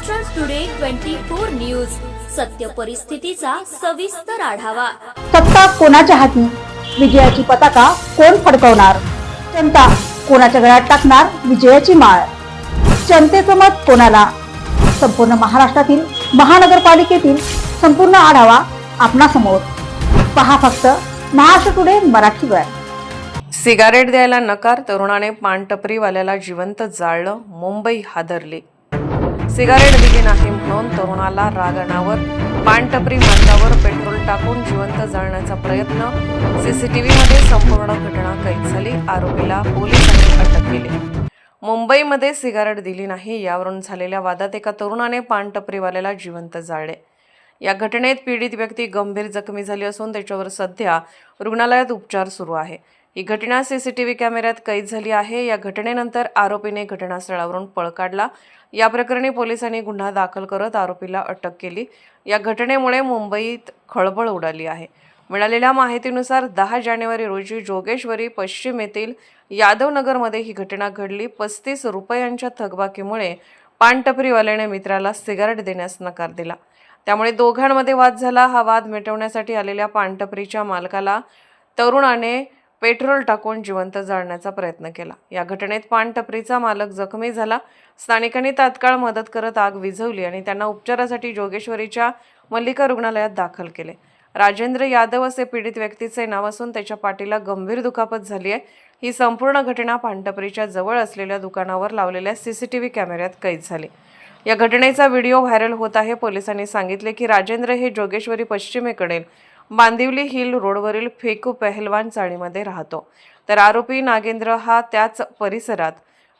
Maharashtra today 24 news, सत्य परिस्थितीचा सविस्तर आढावा। सत्ता कोणाच्या हाती, विजयाची पताका कोण फडकवणार, जनता कोणाच्या गळ्यात टाकणार विजयाची माळ, जनतेचं मत कोणाला। संपूर्ण महाराष्ट्रातील महानगरपालिकेतील संपूर्ण आढावा आपणासमोर पहा फक्त महाराष्ट्र टुडे मराठीवर। सिगारेट द्यायला नकार, तरुणाने पानटपरीवाल्याला जिवंत जाळलं, मुंबई हादरली। सिगारेट दिली नाही म्हणून तरुणाला रागानावर पानटपरी मालकावर पेट्रोल टाकून जिवंत जाळण्याचा प्रयत्न। सीसीटीव्हीमध्ये संपूर्ण घटना कैद झाली, आरोपीला पोलिसांनी अटक केली। मुंबईमध्ये सिगारेट दिली नाही यावरून झालेल्या वादात एका तरुणाने पानटपरीवाल्याला जिवंत जाळले। या घटनेत पीडित व्यक्ती गंभीर जखमी झाली असून त्याच्यावर सध्या रुग्णालयात उपचार सुरू आहे। ही घटना सीसीटीव्ही कॅमेऱ्यात कैद झाली आहे। या घटनेनंतर आरोपीने घटनास्थळावरून पळ काढला। या प्रकरणी पोलिसांनी गुन्हा दाखल करत आरोपीला अटक केली। या घटनेमुळे मुंबईत खळबळ उडाली आहे। मिळालेल्या माहितीनुसार 10 जानेवारी रोजी जोगेश्वरी पश्चिम येथील यादवनगरमध्ये ही घटना घडली। 35 रुपयांच्या थकबाकीमुळे पानटपरीवाल्याने मित्राला सिगारेट देण्यास नकार दिला, त्यामुळे दोघांमध्ये वाद झाला। हा वाद मिटवण्यासाठी आलेल्या पानटपरीच्या मालकाला तरुणाने पेट्रोल टाकून जिवंत जाळण्याचा प्रयत्न केला। या घटनेत पानटपरीचा मालक जखमी झाला। स्थानिकांनी तात्काळ मदत करत आग विझवली आणि त्यांना उपचारासाठी जोगेश्वरीच्या मल्लिका रुग्णालयात दाखल केले। राजेंद्र यादव असे पीडित व्यक्तीचे नाव असून त्याच्या पाठीला गंभीर दुखापत झाली आहे। ही संपूर्ण घटना पानटपरीच्या जवळ असलेल्या दुकानावर लावलेल्या सीसीटीव्ही कॅमेऱ्यात कैद झाली। या घटनेचा व्हिडिओ व्हायरल होत आहे। पोलिसांनी सांगितले की राजेंद्र हे जोगेश्वरी पश्चिमेकडील बांदिवली हिल रोडवरील फेकू पहलवान चाळीमध्ये राहतो, तर आरोपी नागेंद्र हा त्याच परिसरात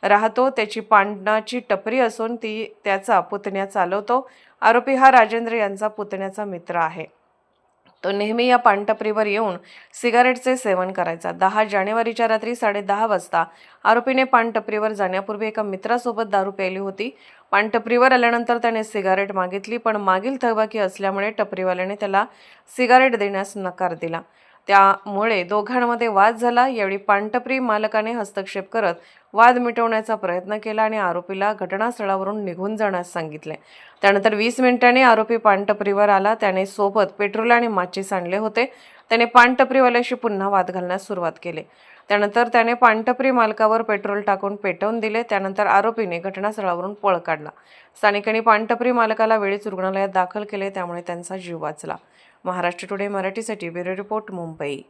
राहतो। त्याची पानाची टपरी असून ती त्याचा पुतण्या चालवतो। आरोपी हा राजेंद्र यांचा पुतण्याचा मित्र आहे। तो नेहमी या पानटपरीवर येऊन सिगारेटचे सेवन करायचा। 10 जानेवारीच्या रात्री 10:30 वाजता आरोपीने पानटपरीवर जाण्यापूर्वी एका मित्रासोबत दारू प्यायली होती। पानटपरीवर आल्यानंतर त्याने सिगारेट मागितली, पण मागील थकबाकी असल्यामुळे टपरीवाल्याने त्याला सिगारेट देण्यास नकार दिला। त्यामुळे दोघांमध्ये वाद झाला। यावेळी पानटपरी मालकाने हस्तक्षेप करत वाद मिटवण्याचा प्रयत्न केला आणि आरोपीला घटनास्थळावरून निघून जाण्यास सांगितले। त्यानंतर 20 मिनिटांनी आरोपी पानटपरीवर आला। त्याने सोबत पेट्रोल आणि माचीस आणले होते। त्याने पानटपरीवाल्याशी पुन्हा वाद घालण्यास सुरुवात केली। त्यानंतर त्याने पानटपरी मालकावर पेट्रोल टाकून पेटवून दिले। त्यानंतर आरोपीने घटनास्थळावरून पळ काढला। स्थानिकांनी पानटपरी मालकाला वेळीच रुग्णालयात दाखल केले, त्यामुळे त्यांचा जीव वाचला। महाराष्ट्र टुडे मराठीसाठी ब्युरो रिपोर्ट, मुंबई।